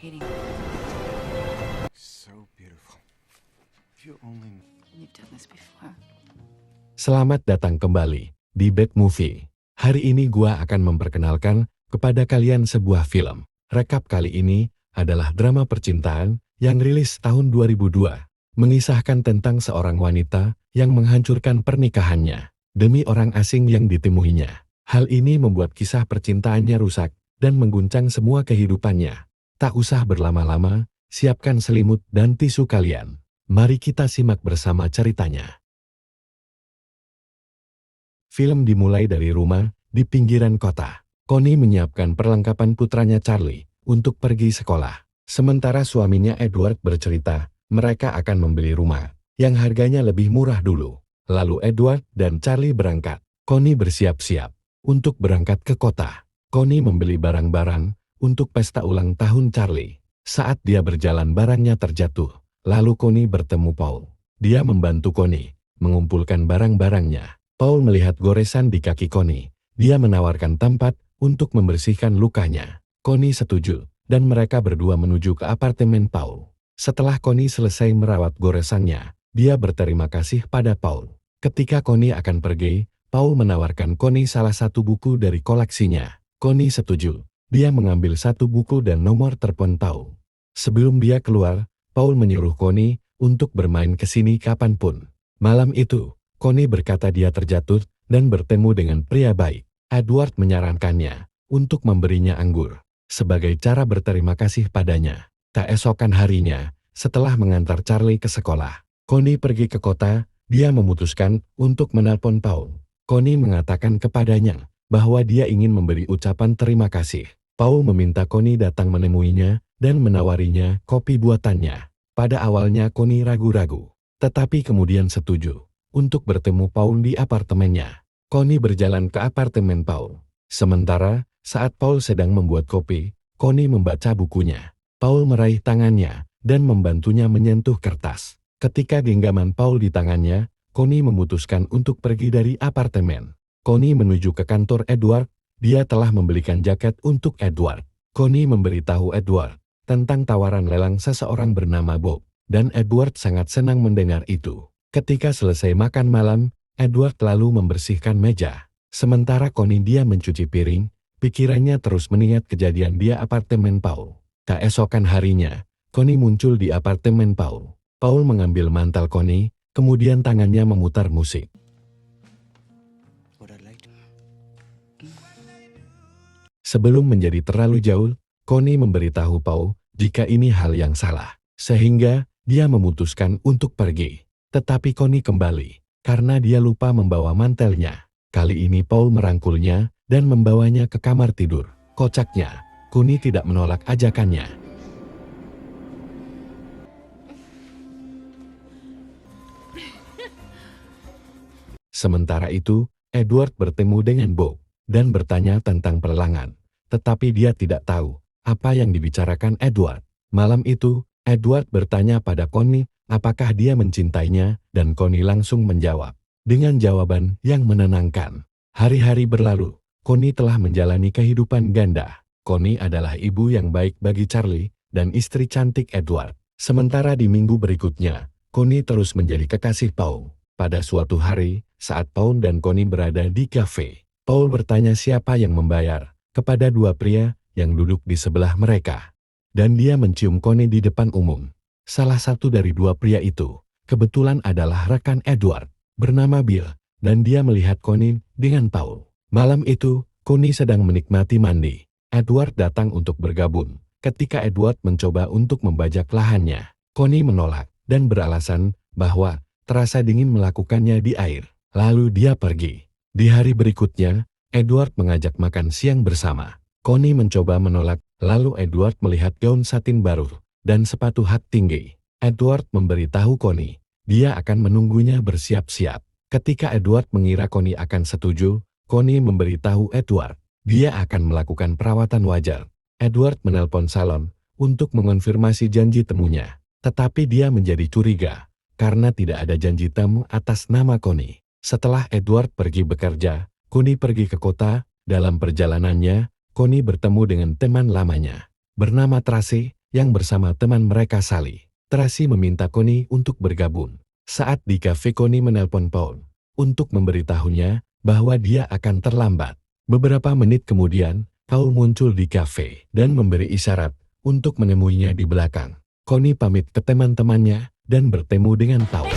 painting. So beautiful. If you only... You've done this before. Selamat datang kembali di Bad Movie. Hari ini gua akan memperkenalkan kepada kalian sebuah film. Rekap kali ini adalah drama percintaan yang rilis tahun 2002. Mengisahkan tentang seorang wanita yang menghancurkan pernikahannya demi orang asing yang ditemuinya. Hal ini membuat kisah percintaannya rusak dan mengguncang semua kehidupannya. Tak usah berlama-lama, siapkan selimut dan tisu kalian. Mari kita simak bersama ceritanya. Film dimulai dari rumah di pinggiran kota. Connie menyiapkan perlengkapan putranya Charlie untuk pergi sekolah. Sementara suaminya Edward bercerita, mereka akan membeli rumah yang harganya lebih murah dulu. Lalu Edward dan Charlie berangkat. Connie bersiap-siap untuk berangkat ke kota. Connie membeli barang-barang untuk pesta ulang tahun Charlie. Saat dia berjalan, barangnya terjatuh. Lalu Connie bertemu Paul. Dia membantu Connie mengumpulkan barang-barangnya. Paul melihat goresan di kaki Connie. Dia menawarkan tempat untuk membersihkan lukanya. Connie setuju, dan mereka berdua menuju ke apartemen Paul. Setelah Connie selesai merawat goresannya, dia berterima kasih pada Paul. Ketika Connie akan pergi, Paul menawarkan Connie salah satu buku dari koleksinya. Connie setuju. Dia mengambil satu buku dan nomor telepon Paul. Sebelum dia keluar, Paul menyuruh Connie untuk bermain ke sini kapanpun. Malam itu, Connie berkata dia terjatuh dan bertemu dengan pria baik. Edward menyarankannya untuk memberinya anggur sebagai cara berterima kasih padanya. Keesokan harinya, setelah mengantar Charlie ke sekolah, Connie pergi ke kota. Dia memutuskan untuk menelpon Paul. Connie mengatakan kepadanya bahwa dia ingin memberi ucapan terima kasih. Paul meminta Connie datang menemuinya dan menawarinya kopi buatannya. Pada awalnya Connie ragu-ragu, tetapi kemudian setuju untuk bertemu Paul di apartemennya. Connie berjalan ke apartemen Paul. Sementara saat Paul sedang membuat kopi, Connie membaca bukunya. Paul meraih tangannya dan membantunya menyentuh kertas. Ketika genggaman Paul di tangannya, Connie memutuskan untuk pergi dari apartemen. Connie menuju ke kantor Edward. Dia telah membelikan jaket untuk Edward. Connie memberitahu Edward tentang tawaran lelang seseorang bernama Bob, dan Edward sangat senang mendengar itu. Ketika selesai makan malam, Edward lalu membersihkan meja. Sementara Connie dia mencuci piring, pikirannya terus mengingat kejadian di apartemen Paul. Keesokan harinya, Connie muncul di apartemen Paul. Paul mengambil mantel Connie, kemudian tangannya memutar musik. Sebelum menjadi terlalu jauh, Connie memberitahu Paul jika ini hal yang salah, sehingga dia memutuskan untuk pergi. Tetapi Connie kembali, karena dia lupa membawa mantelnya. Kali ini Paul merangkulnya dan membawanya ke kamar tidur. Kocaknya, Connie tidak menolak ajakannya. Sementara itu, Edward bertemu dengan Bob dan bertanya tentang perlangan. Tetapi dia tidak tahu apa yang dibicarakan Edward. Malam itu, Edward bertanya pada Connie apakah dia mencintainya, dan Connie langsung menjawab dengan jawaban yang menenangkan. Hari-hari berlalu, Connie telah menjalani kehidupan ganda. Connie adalah ibu yang baik bagi Charlie dan istri cantik Edward. Sementara di minggu berikutnya, Connie terus menjadi kekasih Paul. Pada suatu hari, saat Paul dan Connie berada di kafe, Paul bertanya siapa yang membayar kepada dua pria yang duduk di sebelah mereka. Dan dia mencium Connie di depan umum. Salah satu dari dua pria itu kebetulan adalah rekan Edward, bernama Bill, dan dia melihat Connie dengan Paul. Malam itu, Connie sedang menikmati mandi. Edward datang untuk bergabung. Ketika Edward mencoba untuk membajak lahannya, Connie menolak dan beralasan bahwa terasa dingin melakukannya di air. Lalu dia pergi. Di hari berikutnya, Edward mengajak makan siang bersama. Connie mencoba menolak, lalu Edward melihat gaun satin baru dan sepatu hak tinggi. Edward memberitahu Connie, dia akan menunggunya bersiap-siap. Ketika Edward mengira Connie akan setuju, Connie memberitahu Edward, dia akan melakukan perawatan wajah. Edward menelpon salon untuk mengonfirmasi janji temunya, tetapi dia menjadi curiga karena tidak ada janji temu atas nama Connie. Setelah Edward pergi bekerja, Connie pergi ke kota. Dalam perjalanannya, Connie bertemu dengan teman lamanya, bernama Tracy, yang bersama teman mereka Sally. Tracy meminta Connie untuk bergabung. Saat di kafe, Connie menelpon Paul untuk memberitahunya bahwa dia akan terlambat. Beberapa menit kemudian, Paul muncul di kafe dan memberi isyarat untuk menemuinya di belakang. Connie pamit ke teman-temannya dan bertemu dengan Paul.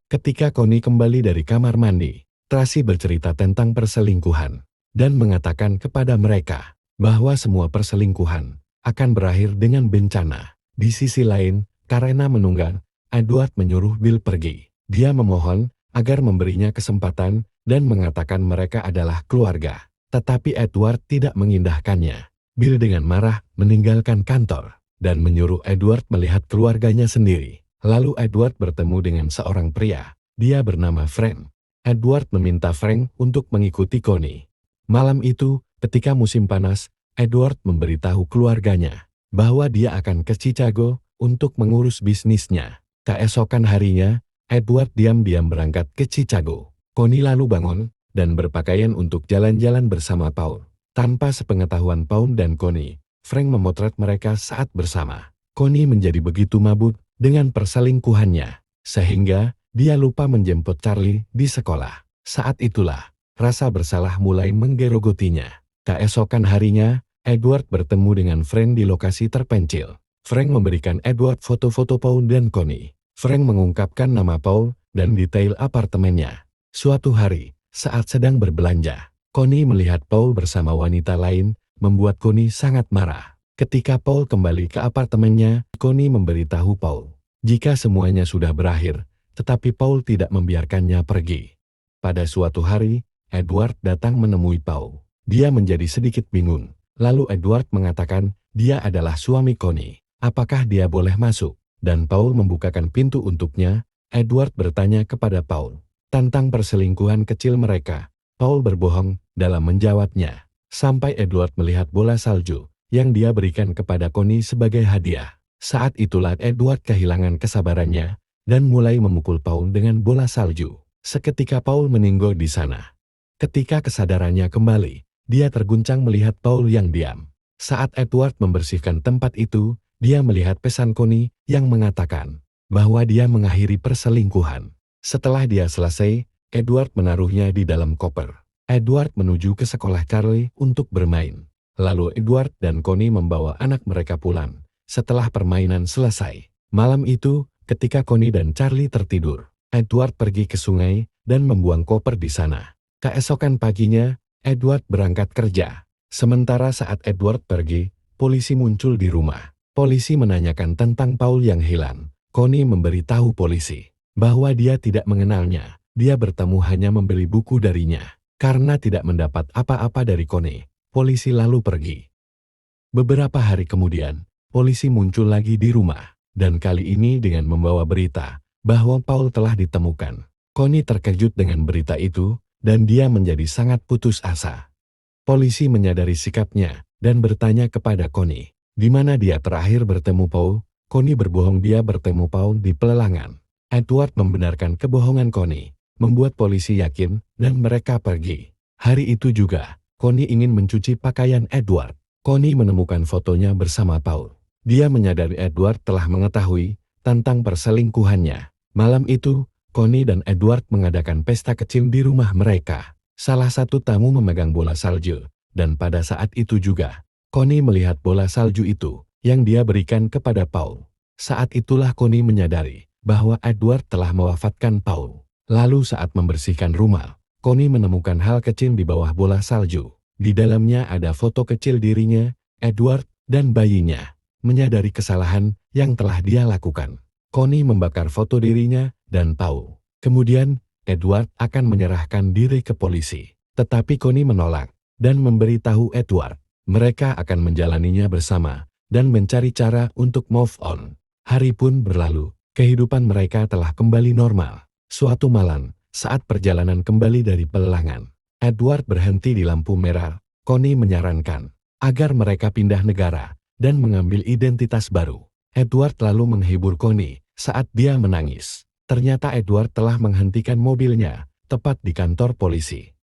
Ketika Connie kembali dari kamar mandi, Tracy bercerita tentang perselingkuhan dan mengatakan kepada mereka bahwa semua perselingkuhan akan berakhir dengan bencana. Di sisi lain, karena menunggang, Edward menyuruh Bill pergi. Dia memohon agar memberinya kesempatan dan mengatakan mereka adalah keluarga. Tetapi Edward tidak mengindahkannya. Bill dengan marah meninggalkan kantor dan menyuruh Edward melihat keluarganya sendiri. Lalu Edward bertemu dengan seorang pria. Dia bernama Frank. Edward meminta Frank untuk mengikuti Connie. Malam itu, ketika musim panas, Edward memberitahu keluarganya bahwa dia akan ke Chicago untuk mengurus bisnisnya. Keesokan harinya, Edward diam-diam berangkat ke Chicago. Connie lalu bangun dan berpakaian untuk jalan-jalan bersama Paul. Tanpa sepengetahuan Paul dan Connie, Frank memotret mereka saat bersama. Connie menjadi begitu mabuk dengan perselingkuhannya, sehingga dia lupa menjemput Charlie di sekolah. Saat itulah, rasa bersalah mulai menggerogotinya. Keesokan harinya, Edward bertemu dengan Frank di lokasi terpencil. Frank memberikan Edward foto-foto Paul dan Connie. Frank mengungkapkan nama Paul dan detail apartemennya. Suatu hari, saat sedang berbelanja, Connie melihat Paul bersama wanita lain, membuat Connie sangat marah. Ketika Paul kembali ke apartemennya, Connie memberitahu Paul jika semuanya sudah berakhir, tetapi Paul tidak membiarkannya pergi. Pada suatu hari, Edward datang menemui Paul. Dia menjadi sedikit bingung. Lalu Edward mengatakan dia adalah suami Connie. Apakah dia boleh masuk? Dan Paul membukakan pintu untuknya. Edward bertanya kepada Paul tentang perselingkuhan kecil mereka. Paul berbohong dalam menjawabnya. Sampai Edward melihat bola salju yang dia berikan kepada Connie sebagai hadiah. Saat itulah Edward kehilangan kesabarannya dan mulai memukul Paul dengan bola salju. Seketika Paul meninggal di sana. Ketika kesadarannya kembali, dia terguncang melihat Paul yang diam. Saat Edward membersihkan tempat itu, dia melihat pesan Connie yang mengatakan bahwa dia mengakhiri perselingkuhan. Setelah dia selesai, Edward menaruhnya di dalam koper. Edward menuju ke sekolah Charlie untuk bermain. Lalu Edward dan Connie membawa anak mereka pulang. Setelah permainan selesai, malam itu, ketika Connie dan Charlie tertidur, Edward pergi ke sungai dan membuang koper di sana. Keesokan paginya, Edward berangkat kerja. Sementara saat Edward pergi, polisi muncul di rumah. Polisi menanyakan tentang Paul yang hilang. Connie memberitahu polisi bahwa dia tidak mengenalnya. Dia bertemu hanya membeli buku darinya. Karena tidak mendapat apa-apa dari Connie, polisi lalu pergi. Beberapa hari kemudian, polisi muncul lagi di rumah, dan kali ini dengan membawa berita bahwa Paul telah ditemukan. Connie terkejut dengan berita itu, dan dia menjadi sangat putus asa. Polisi menyadari sikapnya, dan bertanya kepada Connie, di mana dia terakhir bertemu Paul. Connie berbohong dia bertemu Paul di pelelangan. Edward membenarkan kebohongan Connie, membuat polisi yakin, dan mereka pergi. Hari itu juga, Connie ingin mencuci pakaian Edward. Connie menemukan fotonya bersama Paul. Dia menyadari Edward telah mengetahui tentang perselingkuhannya. Malam itu, Connie dan Edward mengadakan pesta kecil di rumah mereka. Salah satu tamu memegang bola salju, dan pada saat itu juga, Connie melihat bola salju itu yang dia berikan kepada Paul. Saat itulah Connie menyadari bahwa Edward telah mewafatkan Paul. Lalu saat membersihkan rumah, Connie menemukan hal kecil di bawah bola salju. Di dalamnya ada foto kecil dirinya, Edward, dan bayinya. Menyadari kesalahan yang telah dia lakukan, Connie membakar foto dirinya dan Paul. Kemudian, Edward akan menyerahkan diri ke polisi. Tetapi Connie menolak dan memberitahu Edward mereka akan menjalaninya bersama dan mencari cara untuk move on. Hari pun berlalu, kehidupan mereka telah kembali normal. Suatu malam, saat perjalanan kembali dari pelelangan, Edward berhenti di lampu merah. Connie menyarankan agar mereka pindah negara dan mengambil identitas baru. Edward lalu menghibur Connie saat dia menangis. Ternyata Edward telah menghentikan mobilnya tepat di kantor polisi.